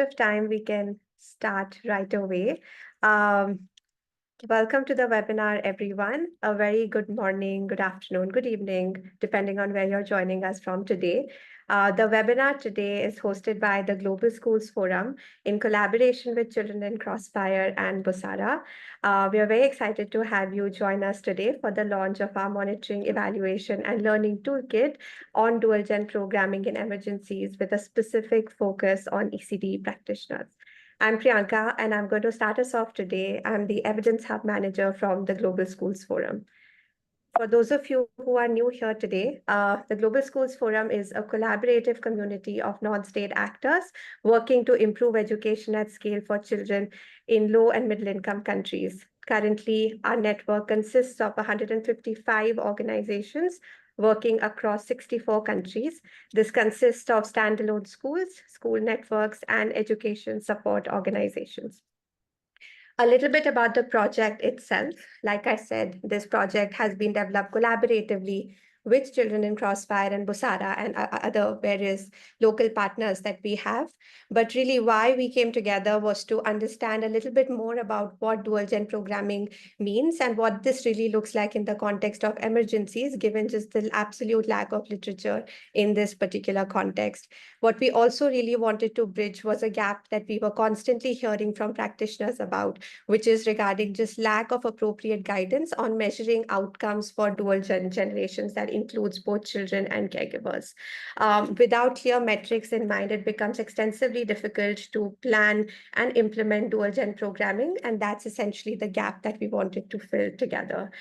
of time, we can start right away. Um, Welcome to the webinar, everyone. A very good morning, good afternoon, good evening, depending on where you're joining us from today. The webinar today is hosted by the Global Schools Forum in collaboration with Children in Crossfire and Busara. We are very excited to have you join us today for the launch of our monitoring, evaluation, and learning toolkit on dual gen programming in emergencies with a specific focus on ECD practitioners. I'm Priyanka, and I'm going to start us off today. I'm the Evidence Hub Manager from the Global Schools Forum. For those of you who are new here today, the Global Schools Forum is a collaborative community of non-state actors working to improve education at scale for children in low and middle-income countries. Currently, our network consists of 155 organizations working across 64 countries. This consists of standalone schools, school networks, and education support organizations. A little bit about the project itself. Like I said, this project has been developed collaboratively with Children in Crossfire and Busara and other various local partners that we have. But really why we came together was to understand a little bit more about what dual gen programming means and what this really looks like in the context of emergencies, given just the absolute lack of literature in this particular context. What we also really wanted to bridge was a gap that we were constantly hearing from practitioners about, which is regarding just lack of appropriate guidance on measuring outcomes for dual generations that includes both children and caregivers. Without clear metrics in mind, it becomes extensively difficult to plan and implement dual gen programming, and that's essentially the gap that we wanted to fill together.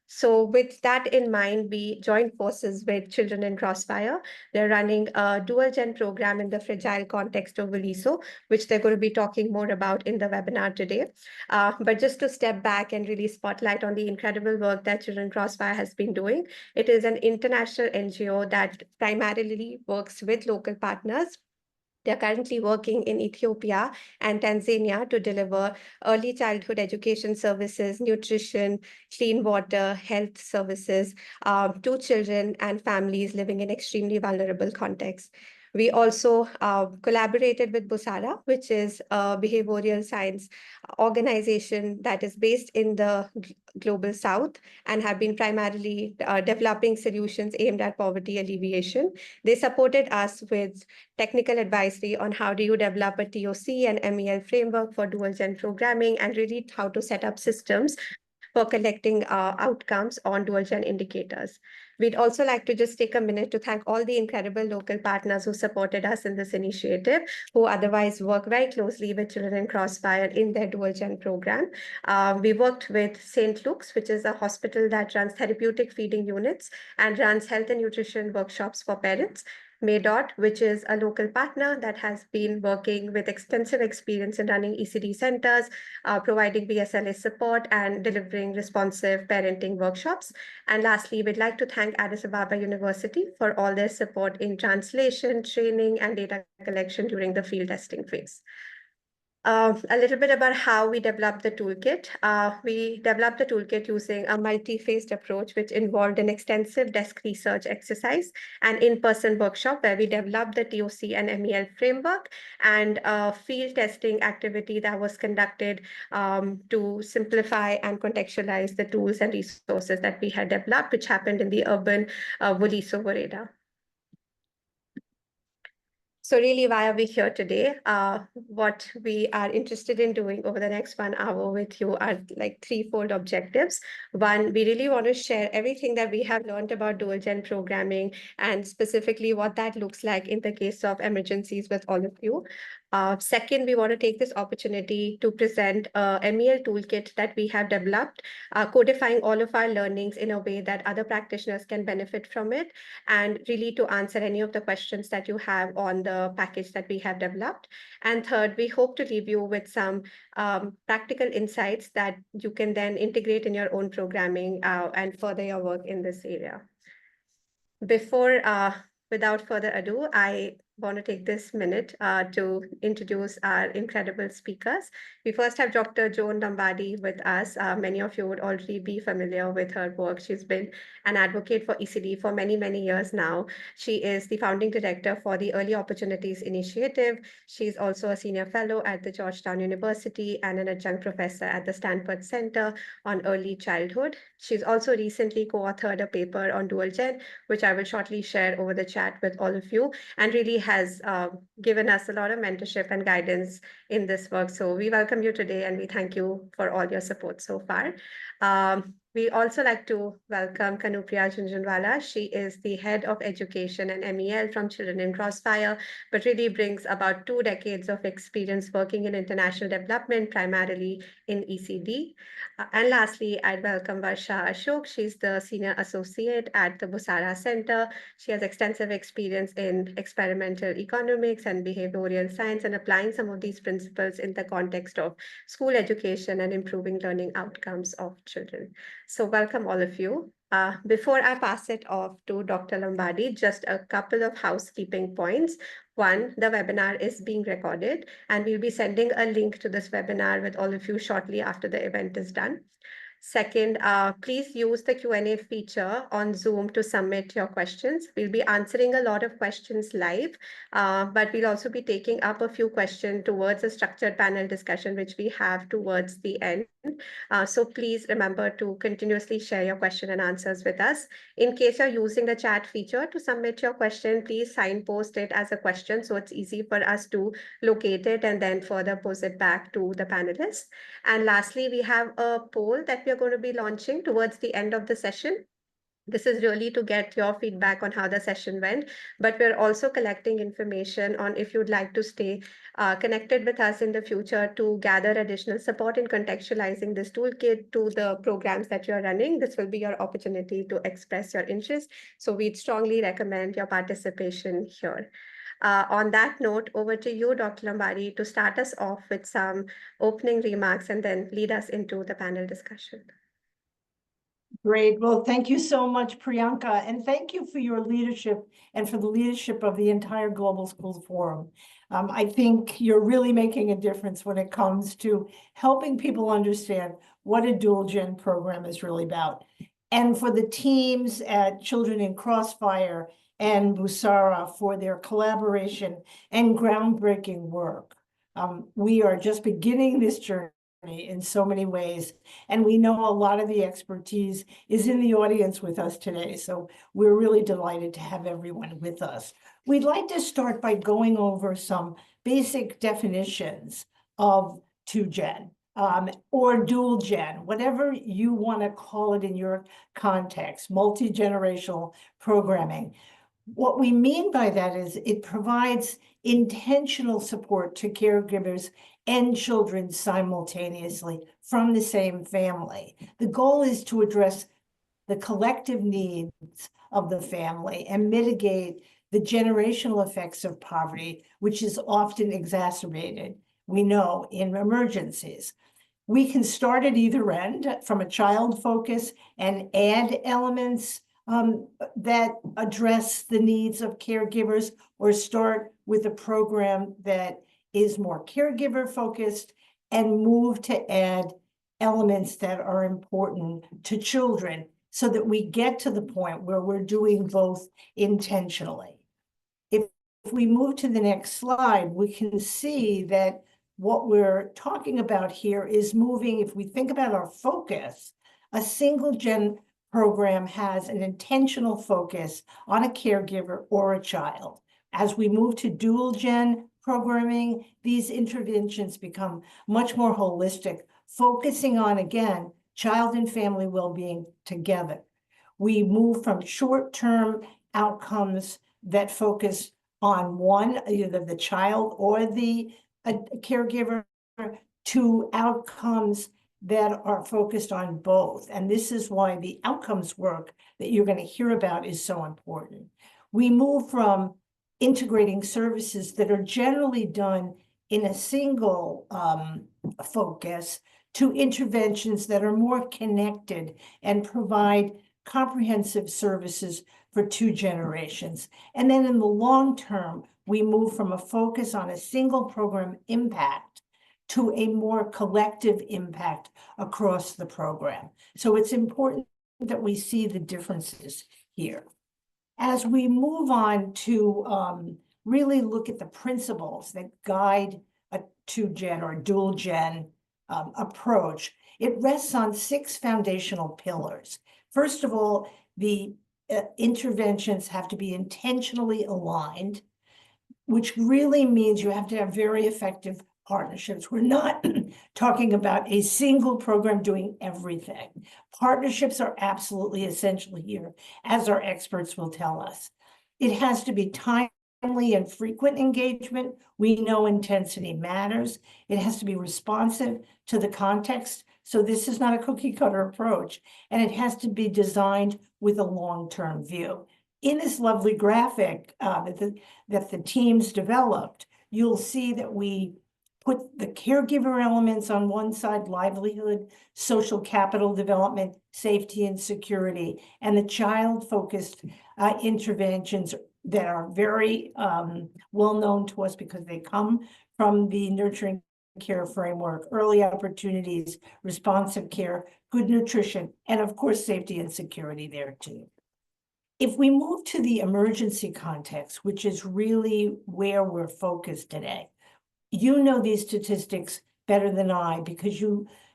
So with that in mind, we joined forces with Children in Crossfire. They're running a dual gen program in the fragile context of Voliso, which they're going to be talking more about in the webinar today. But just to step back and really spotlight on the incredible work that Children Crossfire has been doing, it is an international NGO that primarily works with local partners. They're currently working in Ethiopia and Tanzania to deliver early childhood education services, nutrition, clean water, health services to children and families living in extremely vulnerable contexts. We also collaborated with Busara, which is a behavioral science organization that is based in the global south and have been primarily developing solutions aimed at poverty alleviation. They supported us with technical advisory on how do you develop a TOC and MEL framework for dual gen programming and really how to set up systems for collecting outcomes on dual gen indicators. We'd also like to just take a minute to thank all the incredible local partners who supported us in this initiative, who otherwise work very closely with Children in Crossfire in their dual gen program. We worked with St. Luke's, which is a hospital that runs therapeutic feeding units and runs health and nutrition workshops for parents. Maydot, which is a local partner that has been working with extensive experience in running ECD centers, providing BSLA support and delivering responsive parenting workshops. And lastly, we'd like to thank Addis Ababa University for all their support in translation, training, and data collection during the field testing phase. A little bit about how we developed the toolkit. We developed the toolkit using a multi-phased approach, which involved an extensive desk research exercise and in-person workshop where we developed the TOC and MEL framework and a field testing activity that was conducted to simplify and contextualize the tools and resources that we had developed, which happened in the urban Voliso Voreda. So really, why are we here today? What we are interested in doing over the next 1 hour with you are like threefold objectives. One, we really want to share everything that we have learned about dual gen programming and specifically what that looks like in the case of emergencies with all of you. Second, we want to take this opportunity to present a MEL toolkit that we have developed, codifying all of our learnings in a way that other practitioners can benefit from it, and really to answer any of the questions that you have on the package that we have developed. And third, we hope to leave you with some practical insights that you can then integrate in your own programming and further your work in this area. Without further ado, I want to take this minute to introduce our incredible speakers. We first have Dr. Joan Lombardi with us. Many of you would already be familiar with her work. She's been an advocate for ECD for many, many years now. She is the founding director for the Early Opportunities Initiative. She's also a senior fellow at the Georgetown University and an adjunct professor at the Stanford Center on Early Childhood. She's also recently co-authored a paper on dual gen, which I will shortly share over the chat with all of you, and really has given us a lot of mentorship and guidance in this work. So we welcome you today and we thank you for all your support so far. We also like to welcome Kanupriya Junjunwala. She is the head of education and MEL from Children in Crossfire, but really brings about 2 decades of experience working in international development, primarily in ECD. And lastly, I'd welcome Varsha Ashok. She's the senior associate at the Busara Center. She has extensive experience in experimental economics and behavioral science and applying some of these principles in the context of school education and improving learning outcomes of children. So welcome all of you. Before I pass it off to Dr. Lombardi, just a couple of housekeeping points. One, the webinar is being recorded, and we'll be sending a link to this webinar with all of you shortly after the event is done. Second, please use the Q&A feature on Zoom to submit your questions. We'll be answering a lot of questions live, but we'll also be taking up a few questions towards a structured panel discussion, which we have towards the end. So please remember to continuously share your question and answers with us. In case you're using the chat feature to submit your question, please signpost it as a question so it's easy for us to locate it and then further pose it back to the panelists. And lastly, we have a poll that we're going to be launching towards the end of the session. This is really to get your feedback on how the session went, but we're also collecting information on if you'd like to stay connected with us in the future to gather additional support in contextualizing this toolkit to the programs that you're running. This will be your opportunity to express your interest. So we'd strongly recommend your participation here. On that note, over to you, Dr. Lombardi, to start us off with some opening remarks and then lead us into the panel discussion. Great. Well, thank you so much, Priyanka, and thank you for your leadership and for the leadership of the entire Global Schools Forum. I think you're really making a difference when it comes to helping people understand what a dual gen program is really about. And for the teams at Children in Crossfire and Busara for their collaboration and groundbreaking work. We are just beginning this journey in so many ways. And we know a lot of the expertise is in the audience with us today. So we're really delighted to have everyone with us. We'd like to start by going over some basic definitions of 2gen or dual gen, whatever you want to call it in your context, multi-generational programming. What we mean by that is it provides intentional support to caregivers and children simultaneously from the same family. The goal is to address the collective needs of the family and mitigate the generational effects of poverty, which is often exacerbated, we know, in emergencies. We can start at either end from a child focus and add elements that address the needs of caregivers, or start with a program that is more caregiver focused and move to add elements that are important to children so that we get to the point where we're doing both intentionally. If we move to the next slide, we can see that what we're talking about here is moving, if we think about our focus, a single gen program has an intentional focus on a caregiver or a child. As we move to dual gen programming, these interventions become much more holistic, focusing on, again, child and family well-being together. We move from short-term outcomes that focus on one, either the child or the caregiver, to outcomes that are focused on both. And this is why the outcomes work that you're going to hear about is so important. We move from integrating services that are generally done in a single focus to interventions that are more connected and provide comprehensive services for 2 generations. And then in the long term, we move from a focus on a single program impact to a more collective impact across the program. So it's important that we see the differences here. As we move on to really look at the principles that guide a two-gen or dual-gen approach, it rests on 6 foundational pillars. First of all, the interventions have to be intentionally aligned, which really means you have to have very effective partnerships. We're not talking about a single program doing everything. Partnerships are absolutely essential here, as our experts will tell us. It has to be timely and frequent engagement. We know intensity matters. It has to be responsive to the context. So this is not a cookie cutter approach, and it has to be designed with a long-term view. In this lovely graphic that the teams developed, you'll see that we put the caregiver elements on one side, livelihood, social capital development, safety and security, and the child-focused interventions that are very well known to us because they come from the nurturing care framework, early opportunities, responsive care, good nutrition, and of course, safety and security there too. If we move to the emergency context, which is really where we're focused today, you know these statistics better than I because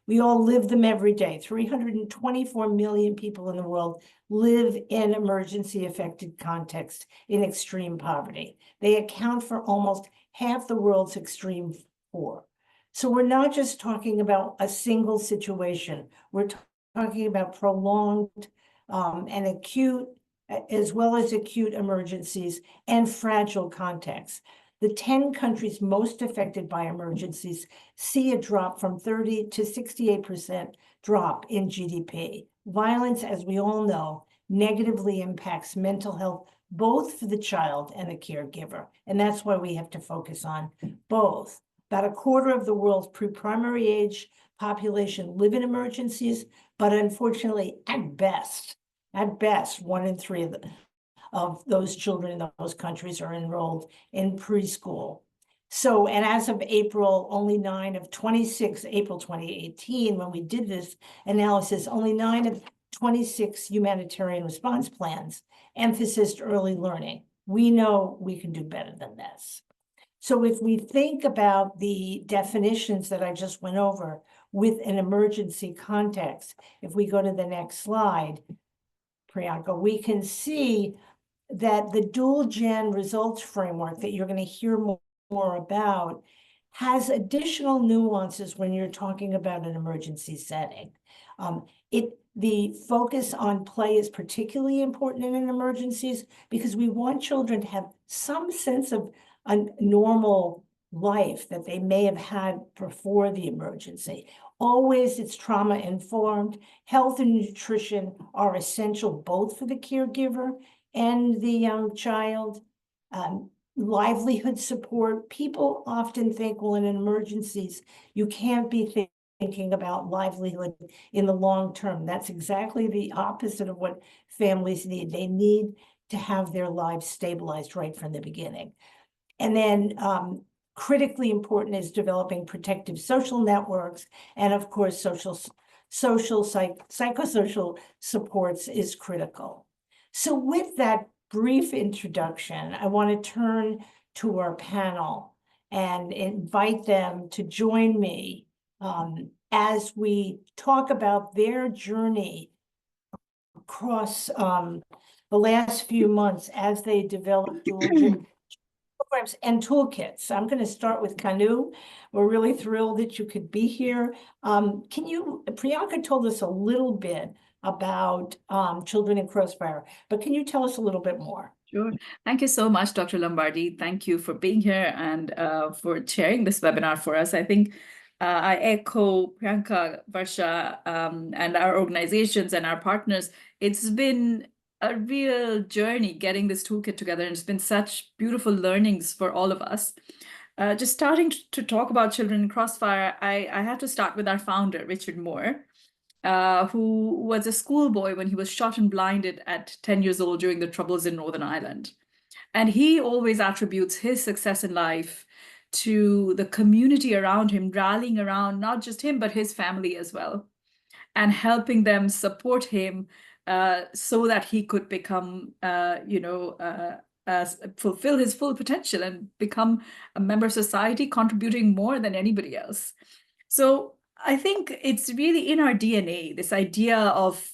we all live them every day. 324 million people in the world live in emergency-affected contexts in extreme poverty. They account for almost half the world's extreme poor. So we're not just talking about a single situation. We're talking about prolonged and acute, as well as acute emergencies and fragile contexts. The 10 countries most affected by emergencies see a drop from 30 to 68% drop in GDP. Violence, as we all know, negatively impacts mental health, both for the child and the caregiver. And that's why we have to focus on both. About a quarter of the world's pre-primary age population live in emergencies, but unfortunately, at best, 1 in 3 of those children in those countries are enrolled in preschool. So, and as of April 2018, when we did this analysis, only 9 of 26 humanitarian response plans emphasized early learning. We know we can do better than this. So if we think about the definitions that I just went over with an emergency context, if we go to the next slide, Priyanka, we can see that the dual-gen results framework that you're going to hear more about has additional nuances when you're talking about an emergency setting. The focus on play is particularly important in emergencies because we want children to have some sense of a normal life that they may have had before the emergency. Always it's trauma-informed. Health and nutrition are essential both for the caregiver and the young child. Livelihood support. People often think, well, in emergencies, you can't be thinking about livelihood in the long term. That's exactly the opposite of what families need. They need to have their lives stabilized right from the beginning. And then critically important is developing protective social networks. And of course, psychosocial supports is critical. So with that brief introduction, I want to turn to our panel and invite them to join me as we talk about their journey across the last few months as they develop dual programs and toolkits. I'm going to start with Kanu. We're really thrilled that you could be here. Priyanka told us a little bit about Children in Crossfire, but can you tell us a little bit more? Sure. Thank you so much, Dr. Lombardi. Thank you for being here and for chairing this webinar for us. I think I echo Priyanka, Varsha, and our organizations and our partners. It's been a real journey getting this toolkit together, and it's been such beautiful learnings for all of us. Just starting to talk about Children in Crossfire, I had to start with our founder, Richard Moore, who was a schoolboy when he was shot and blinded at 10 years old during the Troubles in Northern Ireland. And he always attributes his success in life to the community around him, rallying around not just him, but his family as well, and helping them support him so that he could become, fulfill his full potential and become a member of society, contributing more than anybody else. So I think it's really in our DNA, this idea of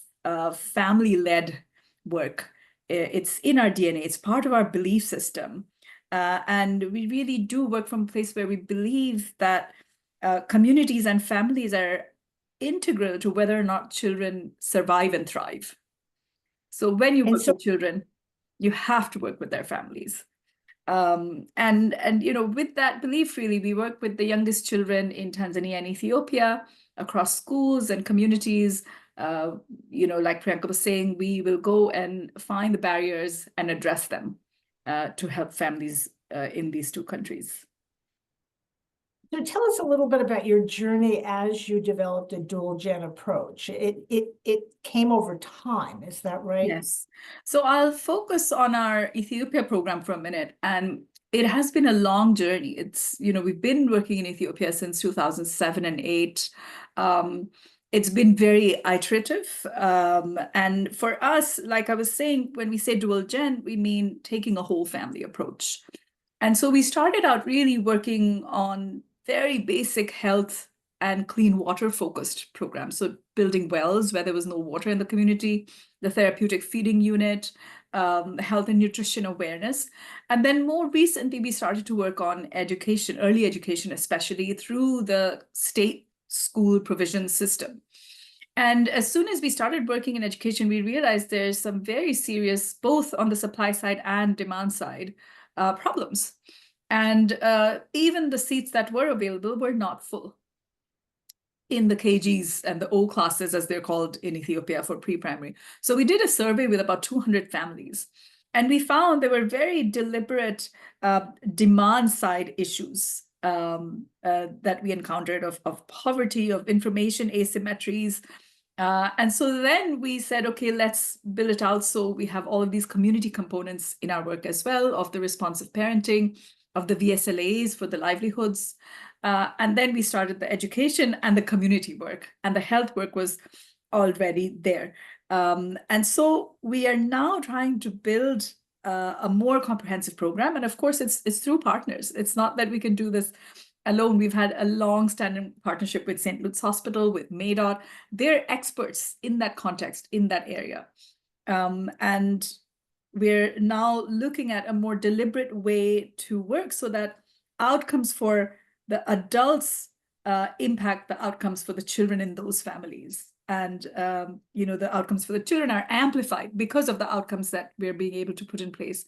family-led work. It's in our DNA. It's part of our belief system. And we really do work from a place where we believe that communities and families are integral to whether or not children survive and thrive. So when you work with children, you have to work with their families. And with that belief, really, we work with the youngest children in Tanzania and Ethiopia across schools and communities. Like Priyanka was saying, we will go and find the barriers and address them to help families in these two countries. So tell us a little bit about your journey as you developed a dual gen approach. It came over time, is that right? Yes. So I'll focus on our Ethiopia program for a minute. And it has been a long journey. It's, we've been working in Ethiopia since 2007 and 8. It's been very iterative. And for us, like I was saying, when we say dual gen, we mean taking a whole family approach. And so we started out really working on very basic health and clean water focused programs. So building wells where there was no water in the community, the therapeutic feeding unit, health and nutrition awareness. And then more recently, we started to work on education, early education, especially through the state school provision system. And as soon as we started working in education, we realized there's some very serious, both on the supply side and demand side, problems. And even the seats that were available were not full in the KGs and the O classes, as they're called in Ethiopia for pre-primary. So we did a survey with about 200 families. And we found there were very deliberate demand side issues that we encountered of poverty, of information asymmetries. And so then we said, okay, let's build it out so we have all of these community components in our work as well, of the responsive parenting, of the VSLAs for the livelihoods. And then we started the education and the community work, and the health work was already there. And so we are now trying to build a more comprehensive program. And of course, it's through partners. It's not that we can do this alone. We've had a long-standing partnership with St. Luke's Hospital, with MADOT. They're experts in that context, in that area. And we're now looking at a more deliberate way to work so that outcomes for the adults impact the outcomes for the children in those families. And the outcomes for the children are amplified because of the outcomes that we're being able to put in place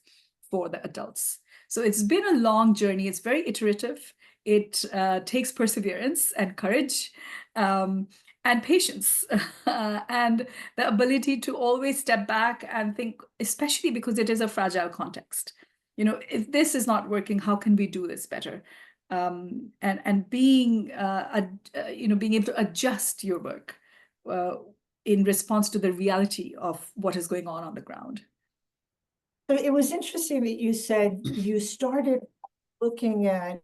for the adults. So it's been a long journey. It's very iterative. It takes perseverance and courage and patience and the ability to always step back and think, especially because it is a fragile context. If this is not working, how can we do this better? And being able to adjust your work in response to the reality of what is going on the ground. So it was interesting that you said you started looking at,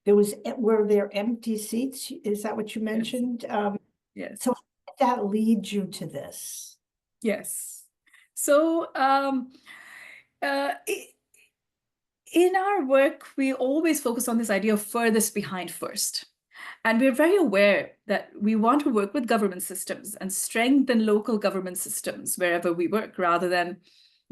were there empty seats? Is that what you mentioned? Yes. So how did that lead you to this? Yes. So in our work, we always focus on this idea of furthest behind first. And we're very aware that we want to work with government systems and strengthen local government systems wherever we work, rather than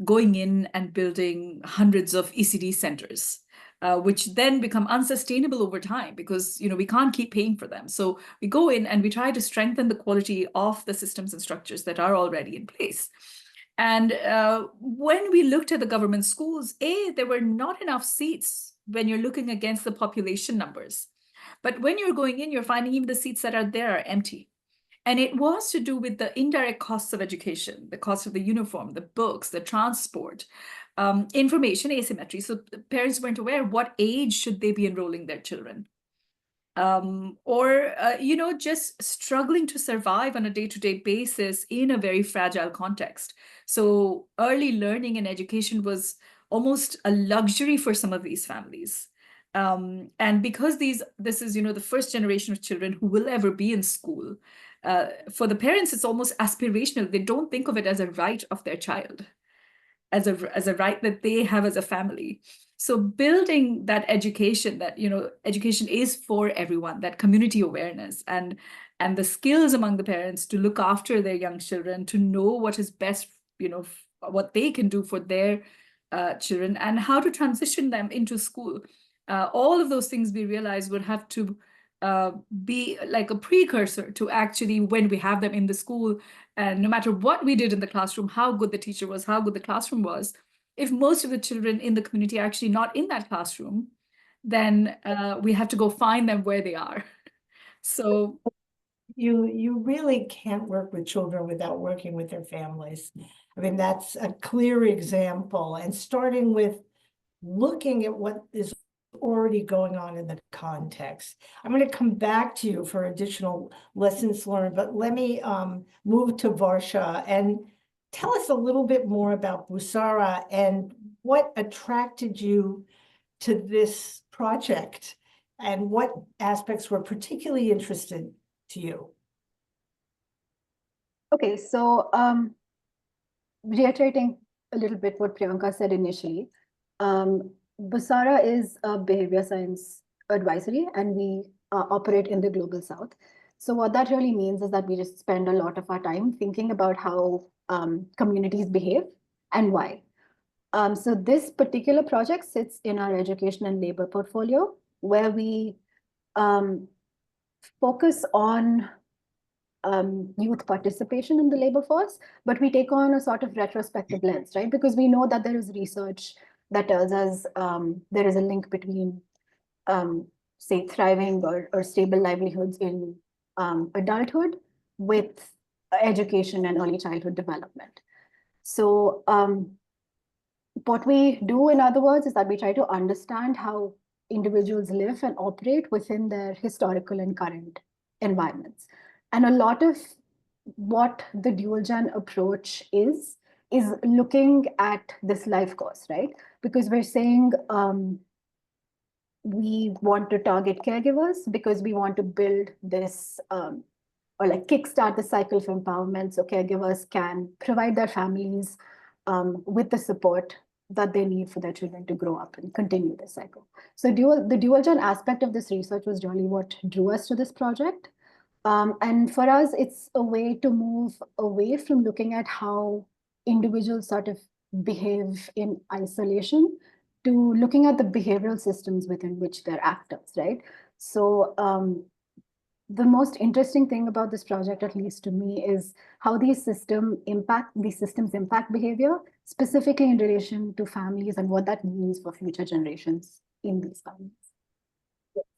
going in and building hundreds of ECD centers, which then become unsustainable over time because we can't keep paying for them. So we go in and we try to strengthen the quality of the systems and structures that are already in place. And when we looked at the government schools, there were not enough seats when you're looking against the population numbers. But when you're going in, you're finding even the seats that are there are empty. And it was to do with the indirect costs of education, the cost of the uniform, the books, the transport, information asymmetry. So the parents weren't aware what age should they be enrolling their children. Or just struggling to survive on a day-to-day basis in a very fragile context. So early learning and education was almost a luxury for some of these families. And because this is, the first generation of children who will ever be in school, for the parents, it's almost aspirational. They don't think of it as a right of their child, as a right that they have as a family. So building that education, that education is for everyone, that community awareness and the skills among the parents to look after their young children, to know what is best, what they can do for their children and how to transition them into school. All of those things we realize would have to be like a precursor to actually when we have them in the school. And no matter what we did in the classroom, how good the teacher was, how good the classroom was, if most of the children in the community are actually not in that classroom, then we have to go find them where they are. So You really can't work with children without working with their families. I mean, that's a clear example, and starting with looking at what is already going on in the context. I'm going to come back to you for additional lessons learned, but let me move to Varsha and tell us a little bit more about Busara and what attracted you to this project and what aspects were particularly interested to you. Okay, so reiterating a little bit what Priyanka said initially, Busara is a behavior science advisory, and we operate in the global south. So what that really means is that we just spend a lot of our time thinking about how communities behave and why. So this particular project sits in our education and labor portfolio, where we focus on youth participation in the labor force, but we take on a sort of retrospective lens, right? Because we know that there is research that tells us there is a link between, say, thriving or stable livelihoods in adulthood with education and early childhood development. So what we do, in other words, is that we try to understand how individuals live and operate within their historical and current environments. And a lot of what the dual gen approach is looking at this life course, right? Because we're saying we want to target caregivers because we want to build this or like kickstart the cycle of empowerment so caregivers can provide their families with the support that they need for their children to grow up and continue this cycle. So the dual gen aspect of this research was really what drew us to this project. And for us, it's a way to move away from looking at how individuals sort of behave in isolation to looking at the behavioral systems within which they're actors, right? So the most interesting thing about this project, at least to me, is how these systems impact behavior, specifically in relation to families and what that means for future generations in these families.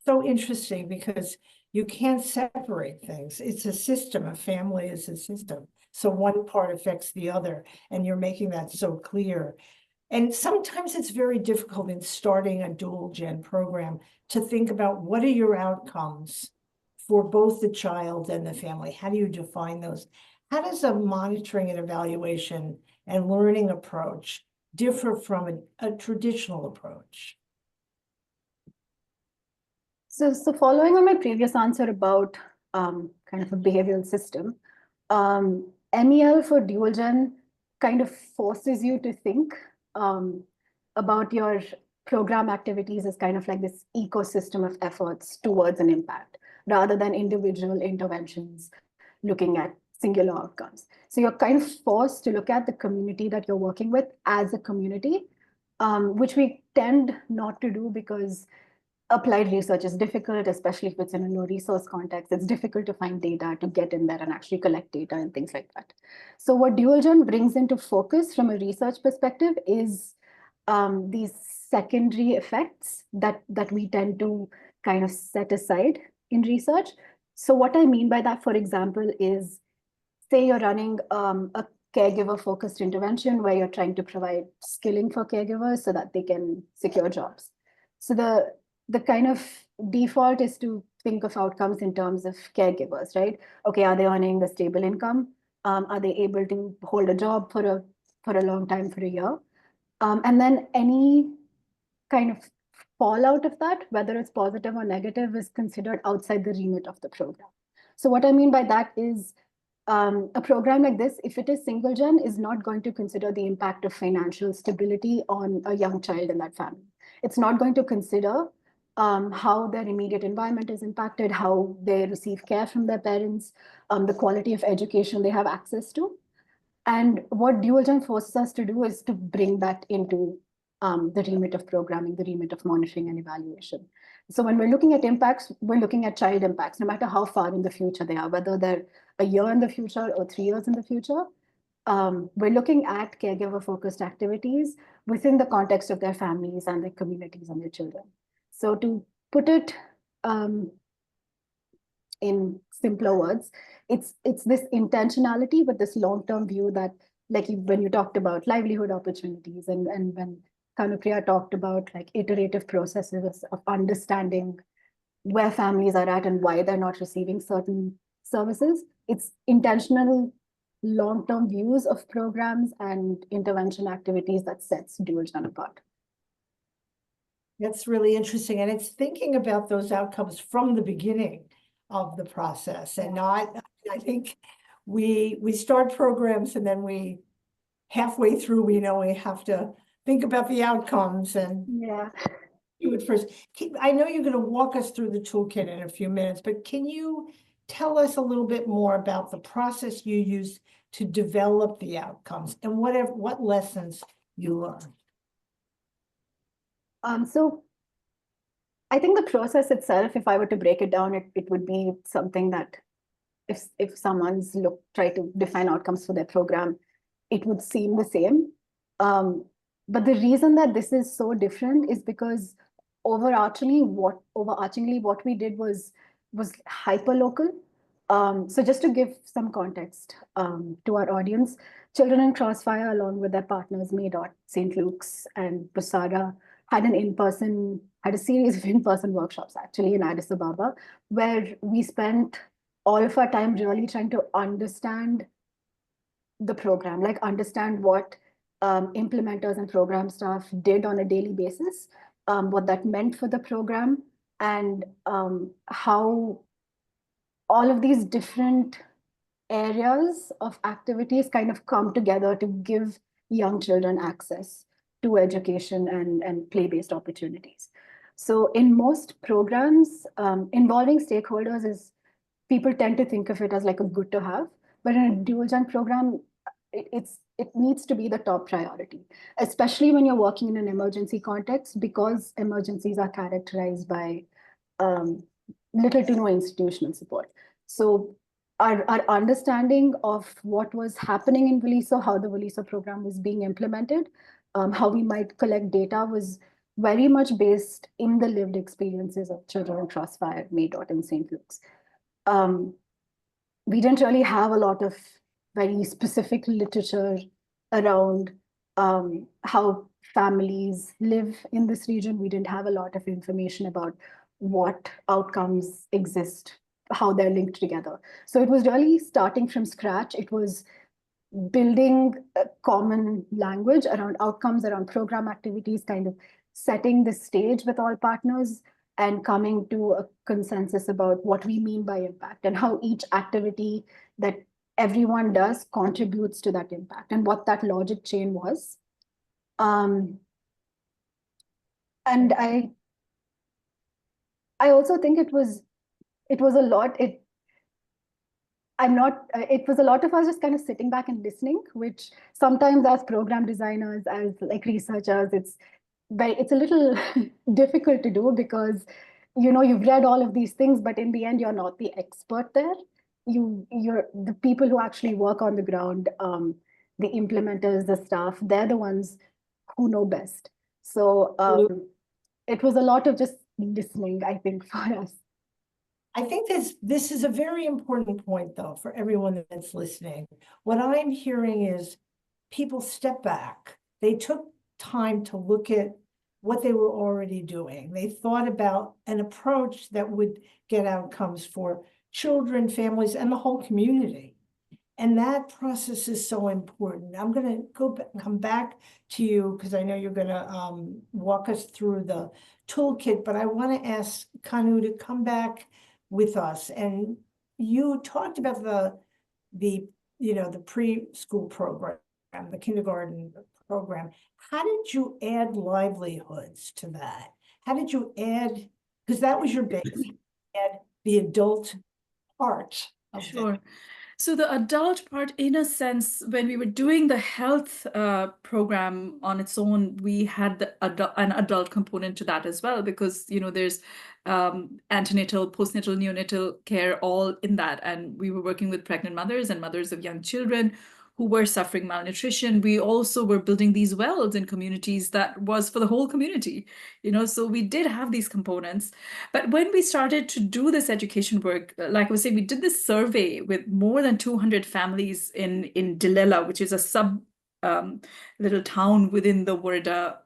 So interesting, because you can't separate things. It's a system. A family is a system. So one part affects the other, and you're making that so clear. And sometimes it's very difficult in starting a dual gen program to think about what are your outcomes for both the child and the family. How do you define those? How does a monitoring and evaluation and learning approach differ from a traditional approach? So following on my previous answer about kind of a behavioral system, MEL for dual gen kind of forces you to think about your program activities as kind of like this ecosystem of efforts towards an impact, rather than individual interventions looking at singular outcomes. So you're kind of forced to look at the community that you're working with as a community, which we tend not to do because applied research is difficult, especially if it's in a low resource context. It's difficult to find data, to get in there and actually collect data and things like that. So what DualGen brings into focus from a research perspective is these secondary effects that we tend to kind of set aside in research. So what I mean by that, for example, is say you're running a caregiver-focused intervention where you're trying to provide skilling for caregivers so that they can secure jobs. So the kind of default is to think of outcomes in terms of caregivers, right? Okay, are they earning a stable income? Are they able to hold a job for a long time, for a year? And then any kind of fallout of that, whether it's positive or negative, is considered outside the remit of the program. So what I mean by that is a program like this, if it is single gen, is not going to consider the impact of financial stability on a young child in that family. It's not going to consider how their immediate environment is impacted, how they receive care from their parents, the quality of education they have access to. And what dual gen forces us to do is to bring that into the remit of programming, the remit of monitoring and evaluation. So when we're looking at impacts, we're looking at child impacts, no matter how far in the future they are, whether they're a year in the future or 3 years in the future. We're looking at caregiver-focused activities within the context of their families and their communities and their children. So to put it in simpler words, it's this intentionality with this long-term view that, like when you talked about livelihood opportunities and when Kanupriya talked about like iterative processes of understanding where families are at and why they're not receiving certain services, it's intentional long-term views of programs and intervention activities that sets dual gen apart. That's really interesting. And it's thinking about those outcomes from the beginning of the process and not, I think we start programs and then we halfway through, we know we have to think about the outcomes and do it first. I know you're going to walk us through the toolkit in a few minutes, but can you tell us a little bit more about the process you use to develop the outcomes and what lessons you learned? So I think the process itself, if I were to break it down, it would be something that if someone's try to define outcomes for their program, it would seem the same. But the reason that this is so different is because overarchingly what we did was hyper-local. So just to give some context to our audience, Children in Crossfire, along with their partners, MEL, St. Luke's, and Posada, had a series of in-person workshops actually in Addis Ababa, where we spent all of our time really trying to understand the program, like understand what implementers and program staff did on a daily basis, what that meant for the program, and how all of these different areas of activities kind of come together to give young children access to education and play-based opportunities. So in most programs, involving stakeholders people tend to think of it as like a good to have, but in a dual gen program, it needs to be the top priority, especially when you're working in an emergency context, because emergencies are characterized by little to no institutional support. So our understanding of what was happening in Valiso, how the Valiso program was being implemented, how we might collect data was very much based in the lived experiences of Children in Crossfire, MEL, and St. Luke's. We didn't really have a lot of very specific literature around how families live in this region. We didn't have a lot of information about what outcomes exist, how they're linked together. So it was really starting from scratch. It was building a common language around outcomes, around program activities, kind of setting the stage with all partners and coming to a consensus about what we mean by impact and how each activity that everyone does contributes to that impact and what that logic chain was. And I also think it was a lot. It was a lot of us just kind of sitting back and listening, which sometimes as program designers, as like researchers, it's a little difficult to do because, you've read all of these things, but in the end, you're not the expert there. You're the people who actually work on the ground, the implementers, the staff, they're the ones who know best. So it was a lot of just listening, I think, for us. I think this is a very important point, though, for everyone that's listening. What I'm hearing is people step back. They took time to look at what they were already doing. They thought about an approach that would get outcomes for children, families, and the whole community. And that process is so important. I'm gonna come back to you because I know you're gonna walk us through the toolkit, but I want to ask Kanu to come back with us. And you talked about the preschool program, the kindergarten program. How did you add livelihoods to that? How did you add, because that was your base, add the adult part of Sure. it. So the adult part, in a sense, when we were doing the health program on its own, we had an adult component to that as well, because there's antenatal, postnatal, neonatal care all in that, and we were working with pregnant mothers and mothers of young children who were suffering malnutrition. We also were building these wells in communities that was for the whole community, so we did have these components. But when we started to do this education work, like I was saying, we did this survey with more than 200 families in Dilela, which is a sub little town within the Warda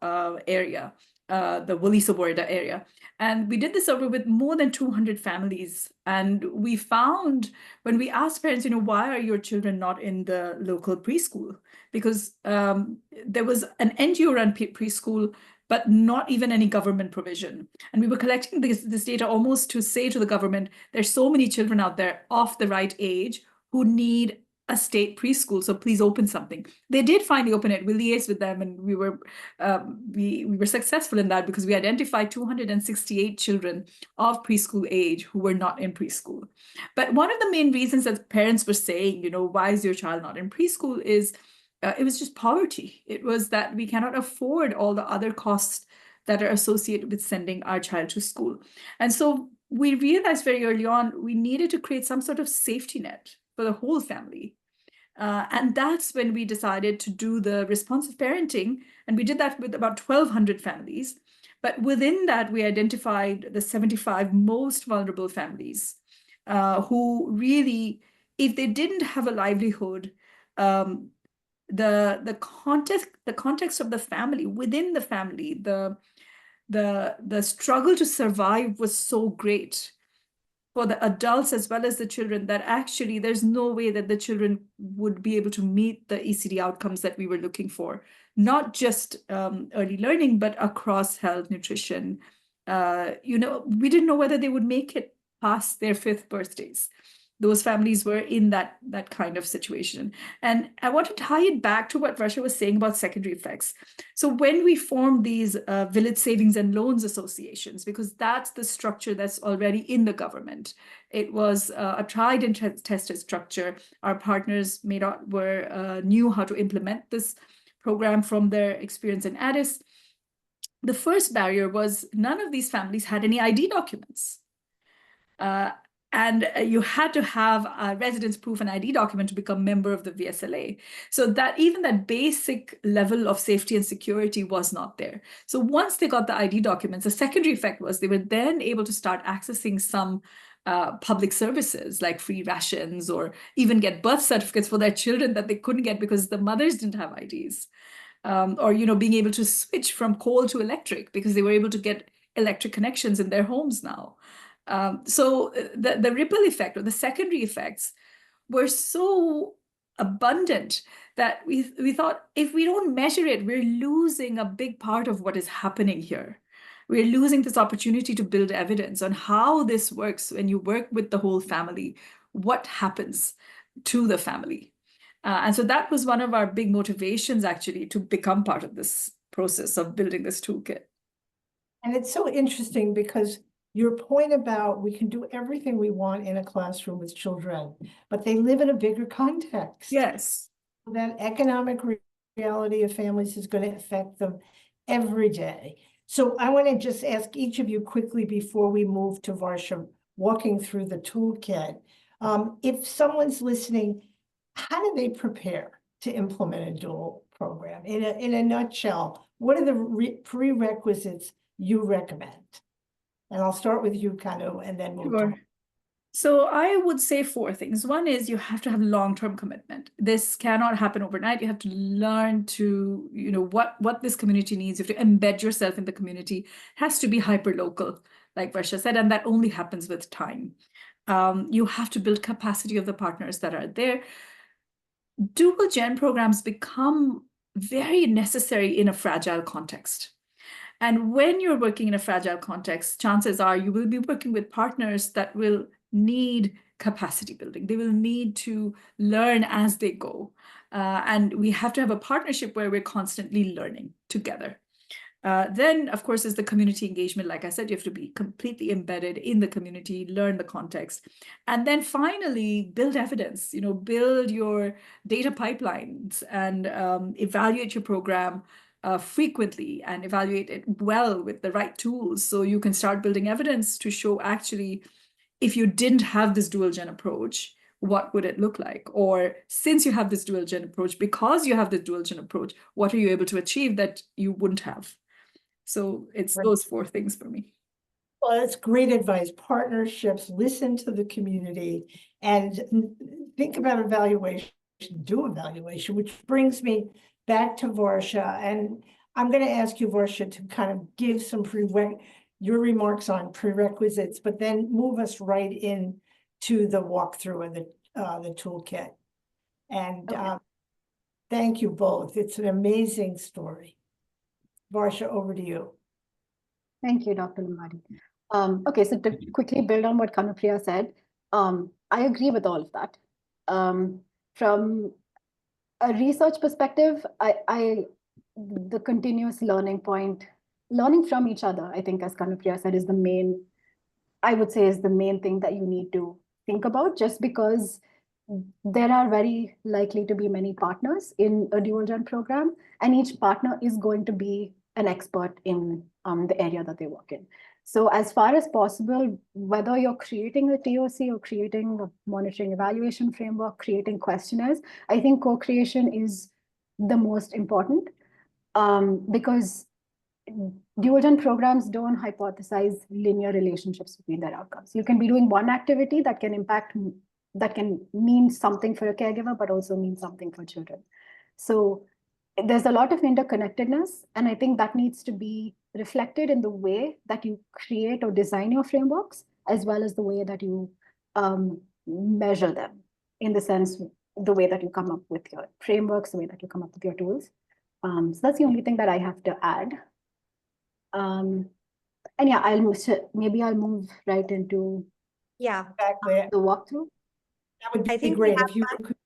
area, the Walisa Warda area. And we did this survey with more than 200 families. And we found, when we asked parents, why are your children not in the local preschool? Because there was an NGO-run preschool, but not even any government provision. And we were collecting this data almost to say to the government, there's so many children out there of the right age who need a state preschool, so please open something. They did finally open it. We liaised with them, and we were successful in that, because we identified 268 children of preschool age who were not in preschool. But one of the main reasons that parents were saying, why is your child not in preschool, is it was just poverty. It was that we cannot afford all the other costs that are associated with sending our child to school. And so we realized very early on, we needed to create some sort of safety net for the whole family. And that's when we decided to do the responsive parenting. And we did that with about 1,200 families. But within that, we identified the 75 most vulnerable families who really, if they didn't have a livelihood, the context of the family, within the family, the struggle to survive was so great for the adults as well as the children, that actually there's no way that the children would be able to meet the ECD outcomes that we were looking for, not just early learning, but across health, nutrition. We didn't know whether they would make it past their 5th birthdays. Those families were in that kind of situation. And I want to tie it back to what Varsha was saying about secondary effects. So when we formed these village savings and loans associations, because that's the structure that's already in the government, it was a tried and tested structure. Our partners knew how to implement this program from their experience in Addis. The first barrier was none of these families had any ID documents. And you had to have a residence proof and ID document to become a member of the VSLA. So that even that basic level of safety and security was not there. So once they got the ID documents, the secondary effect was they were then able to start accessing some public services like free rations, or even get birth certificates for their children that they couldn't get because the mothers didn't have IDs. Or being able to switch from coal to electric because they were able to get electric connections in their homes now. So the ripple effect, or the secondary effects, were so abundant that we thought, if we don't measure it, we're losing a big part of what is happening here. We're losing this opportunity to build evidence on how this works when you work with the whole family, what happens to the family. And so that was one of our big motivations, actually, to become part of this process of building this toolkit. And it's so interesting because your point about we can do everything we want in a classroom with children, but they live in a bigger context. Yes. That economic reality of families is going to affect them every day. So I want to just ask each of you quickly before we move to Varsha walking through the toolkit. If someone's listening, how do they prepare to implement a dual program? In a nutshell, what are the prerequisites you recommend? And I'll start with you, Kanu, and then move Sure. to. So I would say 4 things. One is you have to have long-term commitment. This cannot happen overnight. You have to learn to, what this community needs. You have to embed yourself in the community. It has to be hyper-local, like Varsha said, and that only happens with time. You have to build capacity of the partners that are there. dual gen programs become very necessary in a fragile context. And when you're working in a fragile context, chances are you will be working with partners that will need capacity building. They will need to learn as they go. And we have to have a partnership where we're constantly learning together. Then, of course, is the community engagement. Like I said, you have to be completely embedded in the community, learn the context. And then finally, build evidence, build your data pipelines and evaluate your program frequently and evaluate it well with the right tools. So you can start building evidence to show actually, if you didn't have this dual gen approach, what would it look like? Or since you have this dual gen approach, because you have the dual gen approach, what are you able to achieve that you wouldn't have? So it's those 4 things for me. Well, that's great advice. Partnerships, listen to the community, and think about evaluation, do evaluation, which brings me back to Varsha. And I'm going to ask you, Varsha, to kind of give some your remarks on prerequisites, but then move us right in to the walkthrough of the toolkit. And Okay. thank you both. It's an amazing story. Varsha, over to you. Thank you, Dr. Lombardi. Okay, so to quickly build on what Kanupriya said, I agree with all of that. From a research perspective, the continuous learning point, learning from each other, I think, as Kanupriya said, is the main thing that you need to think about, just because there are very likely to be many partners in a dual gen program, and each partner is going to be an expert in the area that they work in. So as far as possible, whether you're creating a TOC or creating a monitoring evaluation framework, creating questionnaires, I think co-creation is the most important, because dual gen programs don't hypothesize linear relationships between their outcomes. You can be doing one activity that can mean something for a caregiver, but also mean something for children. So there's a lot of interconnectedness, and I think that needs to be reflected in the way that you create or design your frameworks, as well as the way that you measure them, in the sense, the way that you come up with your frameworks, the way that you come up with your tools. So that's the only thing that I have to add. And yeah, maybe I'll move right into Exactly. the walkthrough. That would I be think we great have if you one. could.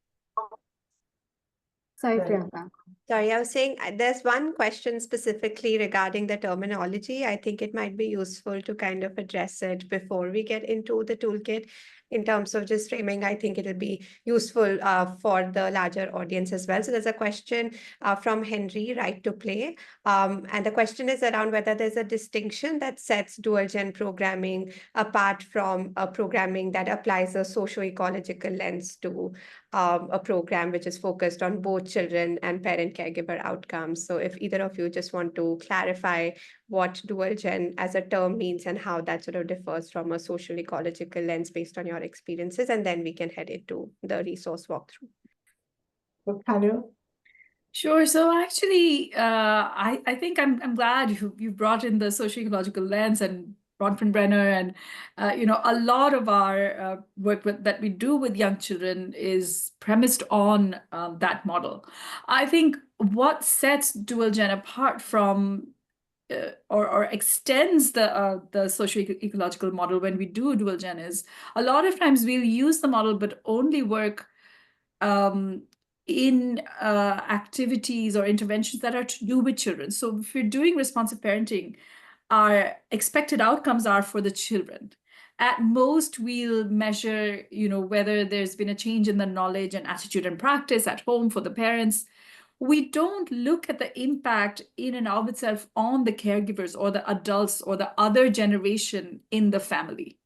Sorry, Right. Priyanka. Sorry, I was saying there's one question specifically regarding the terminology. I think it might be useful to kind of address it before we get into the toolkit. In terms of just framing, I think it'll be useful for the larger audience as well. So there's a question from Henry, right to play. And the question is around whether there's a distinction that sets dual gen programming apart from a programming that applies a socio-ecological lens to a program which is focused on both children and parent caregiver outcomes. So if either of you just want to clarify what dual gen as a term means and how that sort of differs from a social ecological lens based on your experiences, and then we can head into the resource walkthrough. What kind of? Sure. So actually, I think I'm glad you brought in the socio-ecological lens and Bronfenbrenner, and a lot of our work that we do with young children is premised on that model. I think what sets dual gen apart from or extends the socio-ecological model when we do dual gen is a lot of times we'll use the model but only work in activities or interventions that are to do with children. So if you're doing responsive parenting, our expected outcomes are for the children. At most, we'll measure, whether there's been a change in the knowledge and attitude and practice at home for the parents. We don't look at the impact in and of itself on the caregivers or the adults or the other generation in the family.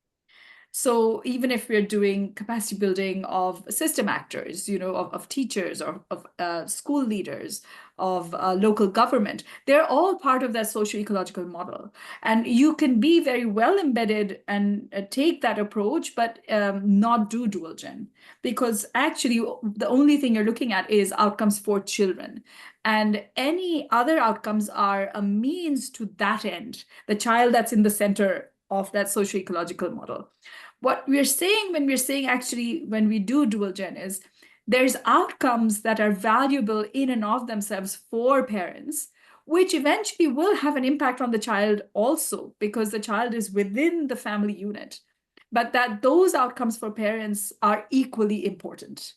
So even if we're doing capacity building of system actors, of teachers or of school leaders, of local government, they're all part of that socio-ecological model. And you can be very well embedded and take that approach, but not do dual gen, because actually the only thing you're looking at is outcomes for children. And any other outcomes are a means to that end, the child that's in the center of that socio-ecological model. What we're saying when we're saying actually when we do dual gen is there's outcomes that are valuable in and of themselves for parents, which eventually will have an impact on the child also, because the child is within the family unit. But that those outcomes for parents are equally important,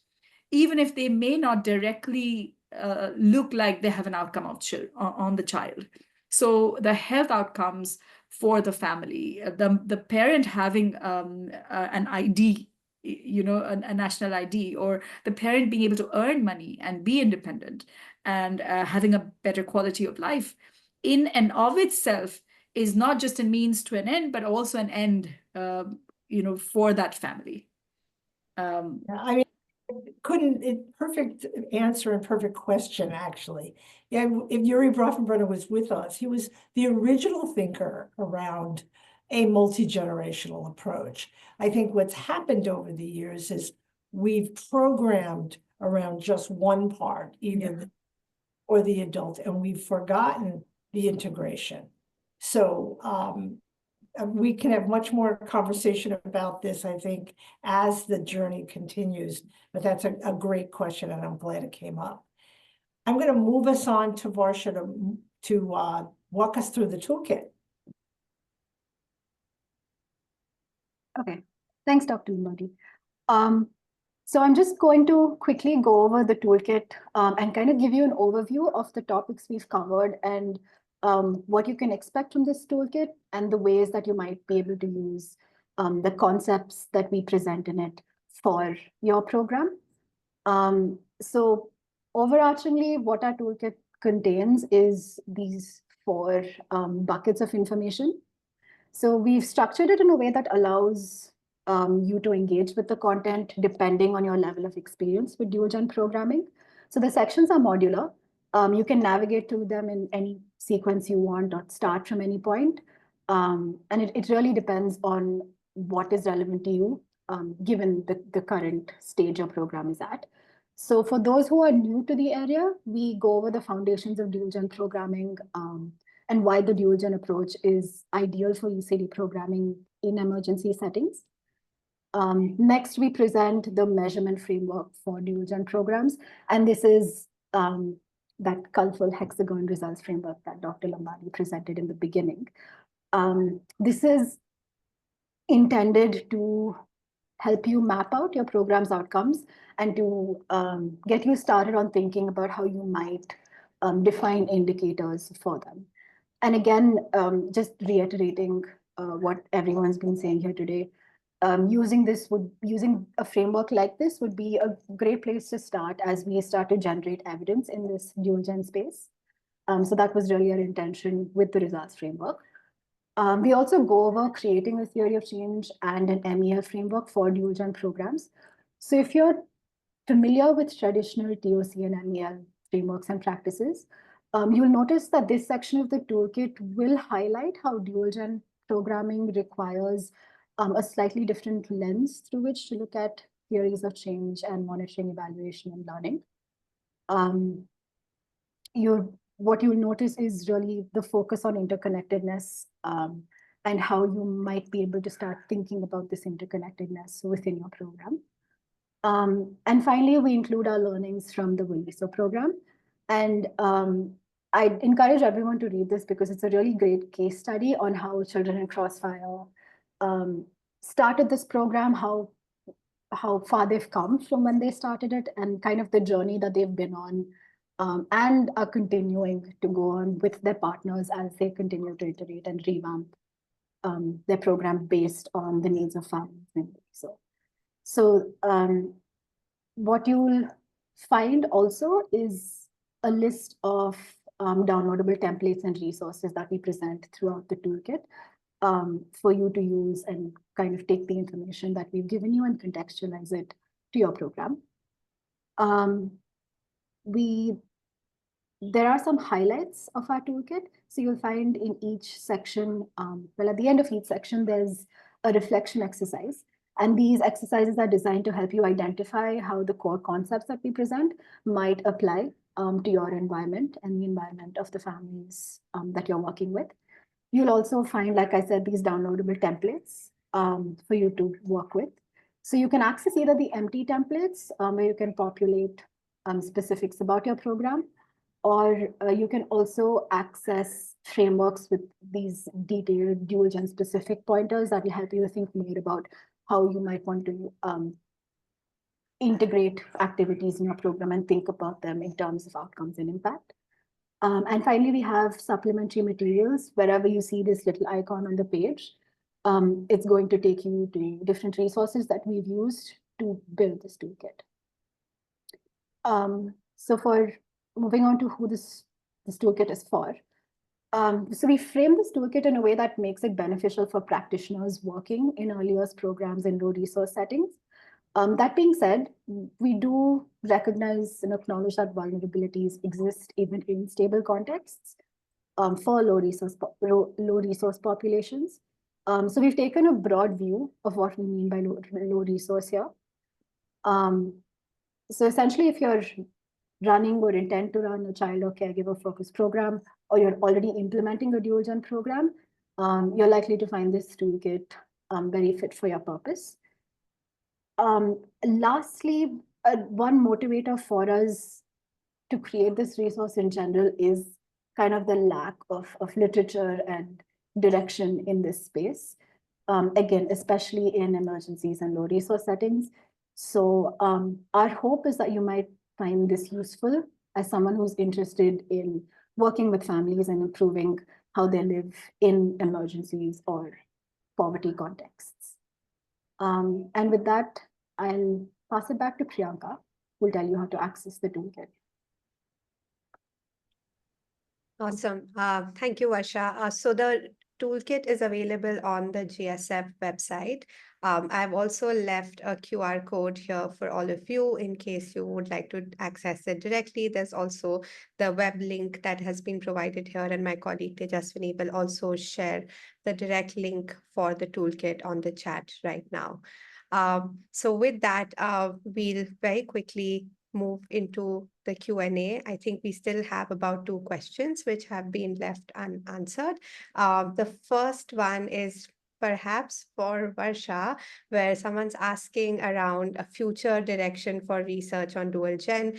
even if they may not directly look like they have an outcome on the child. So the health outcomes for the family, the parent having an ID, a national ID, or the parent being able to earn money and be independent and having a better quality of life in and of itself is not just a means to an end, but also an end, for that family. I mean, perfect answer and perfect question, actually. Yeah, if Yuri Brofenbrenner was with us, he was the original thinker around a multi-generational approach. I think what's happened over the years is we've programmed around just one part, either or the adult, and we've forgotten the integration. So we can have much more conversation about this, I think, as the journey continues. But that's a great question, and I'm glad it came up. I'm going to move us on to Varsha to walk us through the toolkit. Okay, thanks, Dr. Lombardi. So I'm just going to quickly go over the toolkit and kind of give you an overview of the topics we've covered and what you can expect from this toolkit and the ways that you might be able to use the concepts that we present in it for your program. So overarchingly, what our toolkit contains is these 4 buckets of information. So we've structured it in a way that allows you to engage with the content depending on your level of experience with dual gen programming. So the sections are modular. You can navigate to them in any sequence you want or start from any point. And it really depends on what is relevant to you, given the current stage your program is at. So for those who are new to the area, we go over the foundations of dual gen programming and why the dual gen approach is ideal for ECD programming in emergency settings. Next, we present the measurement framework for dual gen programs. And this is that colorful hexagon results framework that Dr. Lombardi presented in the beginning. This is intended to help you map out your program's outcomes and to get you started on thinking about how you might define indicators for them. And again, just reiterating what everyone's been saying here today, using a framework like this would be a great place to start as we start to generate evidence in this dual gen space. So that was really our intention with the results framework. We also go over creating a theory of change and an MEL framework for dual gen programs. So if you're familiar with traditional TOC and MEL frameworks and practices, you'll notice that this section of the toolkit will highlight how dual gen programming requires a slightly different lens through which to look at theories of change and monitoring, evaluation, and learning. What you'll notice is really the focus on interconnectedness and how you might be able to start thinking about this interconnectedness within your program. And finally, we include our learnings from the WILISO program. And I encourage everyone to read this because it's a really great case study on how Children in Crossfire started this program, how far they've come from when they started it, and kind of the journey that they've been on and are continuing to go on with their partners as they continue to iterate and revamp their program based on the needs of families. So what you'll find also is a list of downloadable templates and resources that we present throughout the toolkit for you to use and kind of take the information that we've given you and contextualize it to your program. There are some highlights of our toolkit. So you'll find in each section, well, at the end of each section, there's a reflection exercise. And these exercises are designed to help you identify how the core concepts that we present might apply to your environment and the environment of the families that you're working with. You'll also find, like I said, these downloadable templates for you to work with. So you can access either the empty templates where you can populate specifics about your program, or you can also access frameworks with these detailed dual gen specific pointers that will help you think more about how you might want to integrate activities in your program and think about them in terms of outcomes and impact. And finally, we have supplementary materials. Wherever you see this little icon on the page, it's going to take you to different resources that we've used to build this toolkit. So for moving on to who this toolkit is for. So we frame this toolkit in a way that makes it beneficial for practitioners working in early years programs in low resource settings. That being said, we do recognize and acknowledge that vulnerabilities exist even in stable contexts for low resource populations. So we've taken a broad view of what we mean by low resource here. So essentially, if you're running or intend to run a child or caregiver focused program, or you're already implementing a dual gen program, you're likely to find this toolkit very fit for your purpose. Lastly, one motivator for us to create this resource in general is kind of the lack of literature and direction in this space. Again, especially in emergencies and low resource settings. So our hope is that you might find this useful as someone who's interested in working with families and improving how they live in emergencies or poverty contexts. And with that, I'll pass it back to Priyanka, who will tell you how to access the toolkit. Awesome. Thank you, Varsha. So the toolkit is available on the GSF website. I've also left a QR code here for all of you in case you would like to access it directly. There's also the web link that has been provided here, and my colleague Tejaswini will also share the direct link for the toolkit on the chat right now. So with that, we'll very quickly move into the Q&A. I think we still have about 2 questions which have been left unanswered. The first one is perhaps for Varsha, where someone's asking around a future direction for research on dual gen.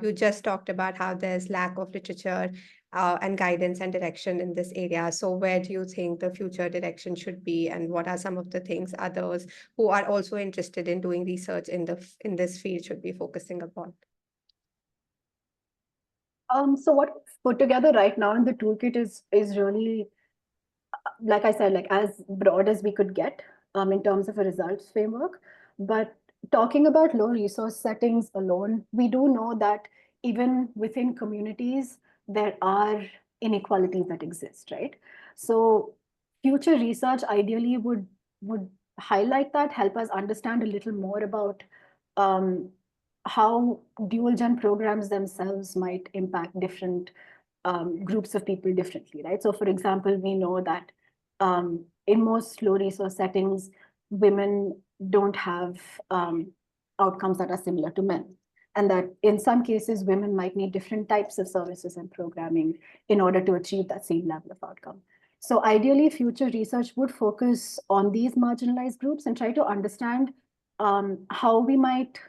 You just talked about how there's lack of literature and guidance and direction in this area. So where do you think the future direction should be, and what are some of the things others who are also interested in doing research in this field should be focusing upon? So what we've put together right now in the toolkit is really, like I said, like as broad as we could get in terms of a results framework. But talking about low resource settings alone, we do know that even within communities, there are inequalities that exist, right? So future research ideally would highlight that, help us understand a little more about how dual gen programs themselves might impact different groups of people differently, right? So for example, we know that in most low resource settings, women don't have outcomes that are similar to men. And that in some cases, women might need different types of services and programming in order to achieve that same level of outcome. So ideally, future research would focus on these marginalized groups and try to understand how we might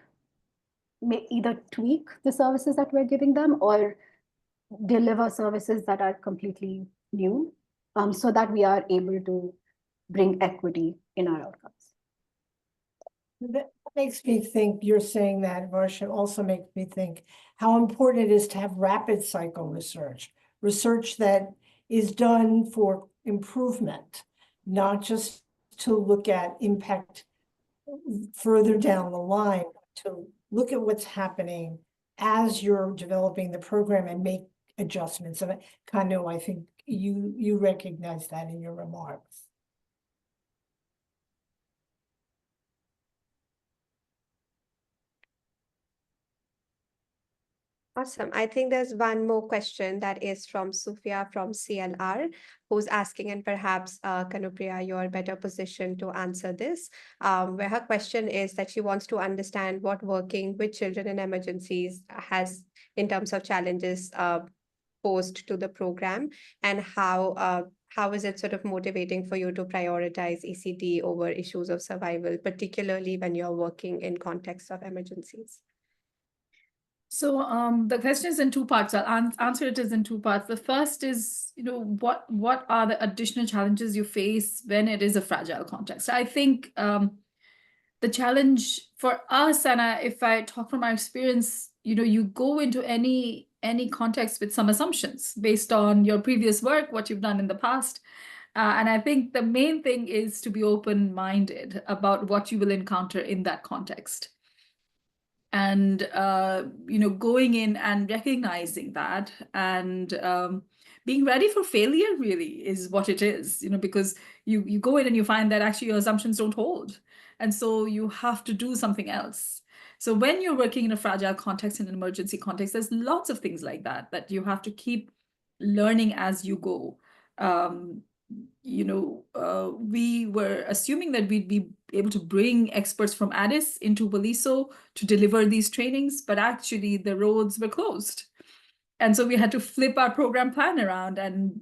either tweak the services that we're giving them or deliver services that are completely new, so that we are able to bring equity in our outcomes. That makes me think, you're saying that, Varsha, also makes me think how important it is to have rapid cycle research that is done for improvement, not just to look at impact further down the line, to look at what's happening as you're developing the program and make adjustments. And Kanu, I think you recognize that in your remarks. Awesome. I think there's one more question that is from Sufia from CLR, who's asking, and perhaps Kanupriya, you're better positioned to answer this, where her question is that she wants to understand what working with children in emergencies has in terms of challenges posed to the program, and how how is it sort of motivating for you to prioritize ECD over issues of survival, particularly when you're working in context of emergencies? So the question is in two parts. I'll answer it as in two parts. The first is, what are the additional challenges you face when it is a fragile context? I think the challenge for us, and if I talk from my experience, you go into any context with some assumptions based on your previous work, what you've done in the past. And I think the main thing is to be open-minded about what you will encounter in that context. And going in and recognizing that, and being ready for failure really is what it is, because you go in and you find that actually your assumptions don't hold, and so you have to do something else. So when you're working in a fragile context, in an emergency context, there's lots of things like that you have to keep learning as you go. We were assuming that we'd be able to bring experts from Addis into Waliso to deliver these trainings, but actually the roads were closed. And so we had to flip our program plan around and,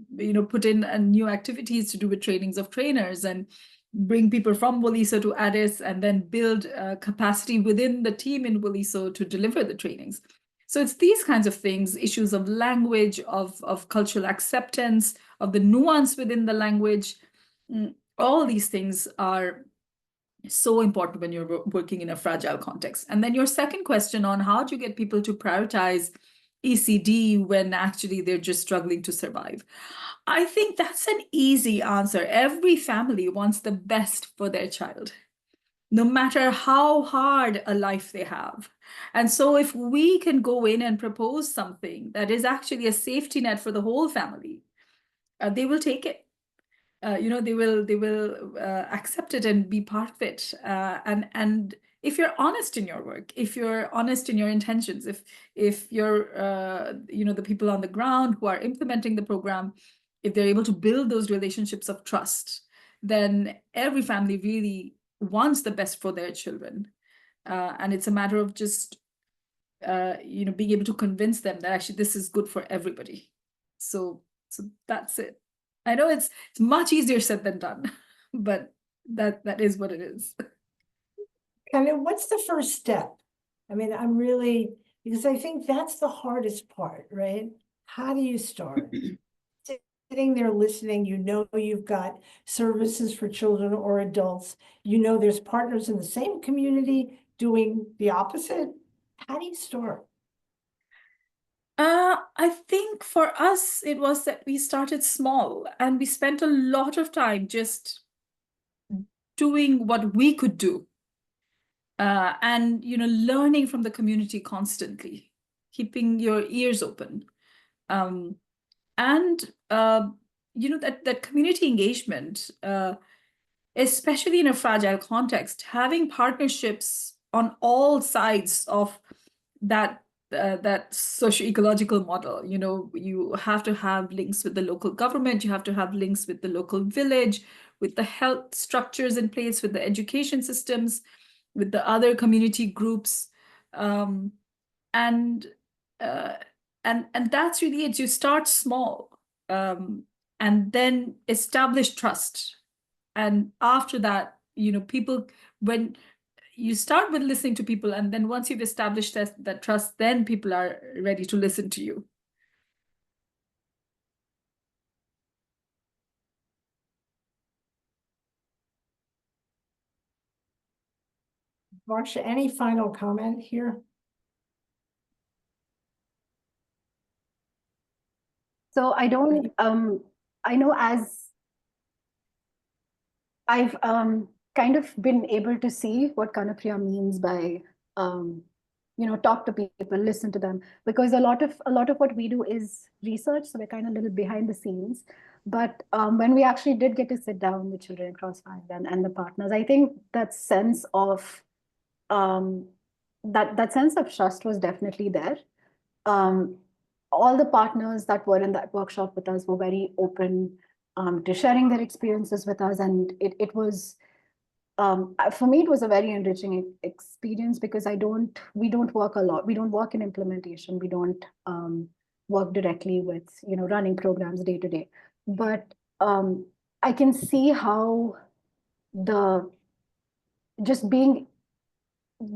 put in new activities to do with trainings of trainers and bring people from Waliso to Addis, and then build capacity within the team in Waliso to deliver the trainings. So it's these kinds of things, issues of language, of cultural acceptance, of the nuance within the language. All these things are so important when you're working in a fragile context. And then your second question on how do you get people to prioritize ECD when actually they're just struggling to survive? I think that's an easy answer. Every family wants the best for their child, no matter how hard a life they have. And so if we can go in and propose something that is actually a safety net for the whole family, they will take it. They will accept it and be part of it. And if you're honest in your work, if you're honest in your intentions, if you're the people on the ground who are implementing the program, if they're able to build those relationships of trust, then every family really wants the best for their children. And it's a matter of just being able to convince them that actually this is good for everybody. So that's it. I know it's much easier said than done, but that is what it is. Kind of, what's the first step? I mean, because I think that's the hardest part, right? How do you start? Sitting there listening, you've got services for children or adults, there's partners in the same community doing the opposite. How do you start? I think for us, it was that we started small and we spent a lot of time just doing what we could do. And, learning from the community constantly, keeping your ears open. That community engagement, especially in a fragile context, having partnerships on all sides of that socio-ecological model. You have to have links with the local government, you have to have links with the local village, with the health structures in place, with the education systems, with the other community groups. And that's really it. You start small, and then establish trust. And after that, people, when you start with listening to people, and then once you've established that trust, then people are ready to listen to you. Varsha, any final comment here? So I don't, I know as I've kind of been able to see what Kanapriya means by, talk to people, listen to them, because a lot of what we do is research. So we're kind of a little behind the scenes. But when we actually did get to sit down with children across fire and the partners, I think that sense of that sense of trust was definitely there. All the partners that were in that workshop with us were very open to sharing their experiences with us, and it was for me it was a very enriching experience, because we don't work a lot. We don't work in implementation. We don't work directly with running programs day to day. But I can see how the just being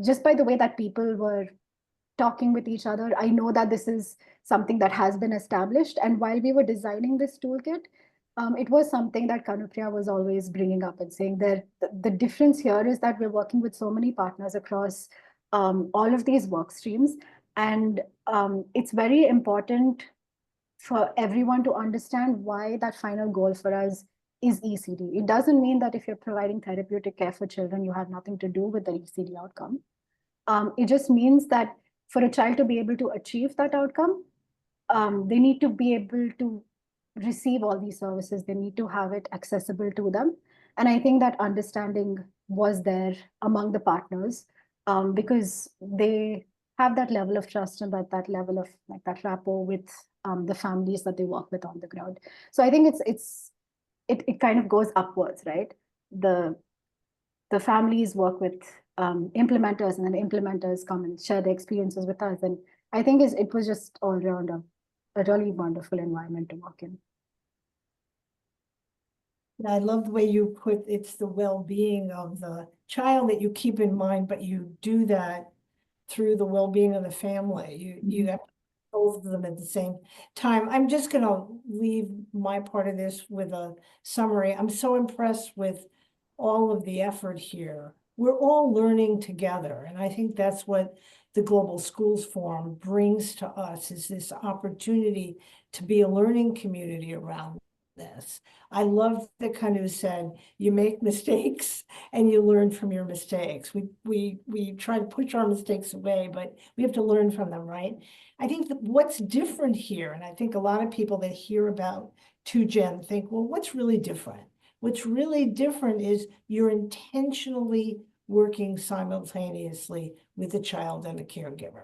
just by the way that people were talking with each other, I know that this is something that has been established. And while we were designing this toolkit, it was something that Kanupriya was always bringing up and saying that the difference here is that we're working with so many partners across all of these work streams. And it's very important for everyone to understand why that final goal for us is ECD. It doesn't mean that if you're providing therapeutic care for children, you have nothing to do with the ECD outcome. It just means that for a child to be able to achieve that outcome, they need to be able to receive all these services. They need to have it accessible to them. And I think that understanding was there among the partners because they have that level of trust and that level of like that rapport with the families that they work with on the ground. So I think it kind of goes upwards, right? The families work with implementers, and then implementers come and share their experiences with us. And I think it was just all around a really wonderful environment to work in. I love the way you put it's the well-being of the child that you keep in mind, but you do that through the well-being of the family. You have both of them at the same time. I'm just going to leave my part of this with a summary. I'm so impressed with all of the effort here. We're all learning together, and I think that's what the Global Schools Forum brings to us, is this opportunity to be a learning community around this. I love the kind of said, you make mistakes and you learn from your mistakes. We try to push our mistakes away, but we have to learn from them, right? I think that what's different here, and I think a lot of people that hear about 2Gen think, well, what's really different? What's really different is you're intentionally working simultaneously with a child and a caregiver.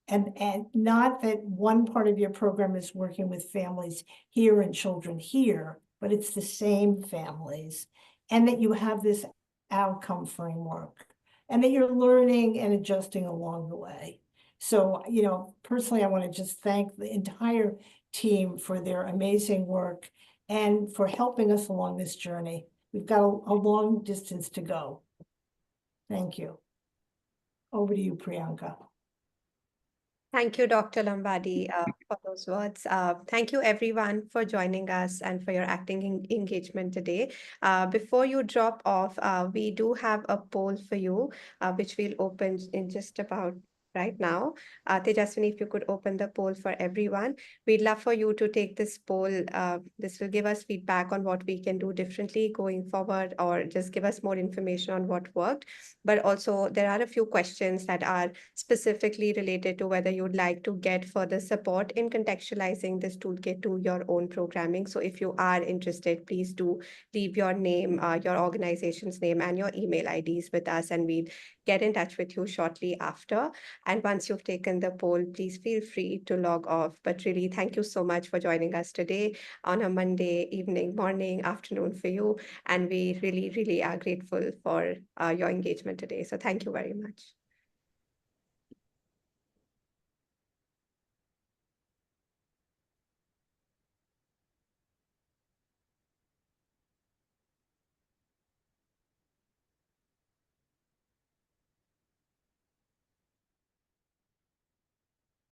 And not that one part of your program is working with families here and children here, but it's the same families, and that you have this outcome framework, and that you're learning and adjusting along the way. So, personally, I want to just thank the entire team for their amazing work and for helping us along this journey. We've got a long distance to go. Thank you. Over to you, Priyanka. Thank you, Dr. Lombardi, for those words. Thank you, everyone, for joining us and for your acting engagement today. Before you drop off, we do have a poll for you, which we'll open in just about right now. Tejaswini, if you could open the poll for everyone. We'd love for you to take this poll. This will give us feedback on what we can do differently going forward, or just give us more information on what worked. But also, there are a few questions that are specifically related to whether you'd like to get further support in contextualizing this toolkit to your own programming. So if you are interested, please do leave your name, your organization's name, and your email IDs with us, and we'll get in touch with you shortly after. And once you've taken the poll, please feel free to log off. But really, thank you so much for joining us today on a Monday evening, morning, afternoon for you. And we really, really are grateful for your engagement today. So thank you very much.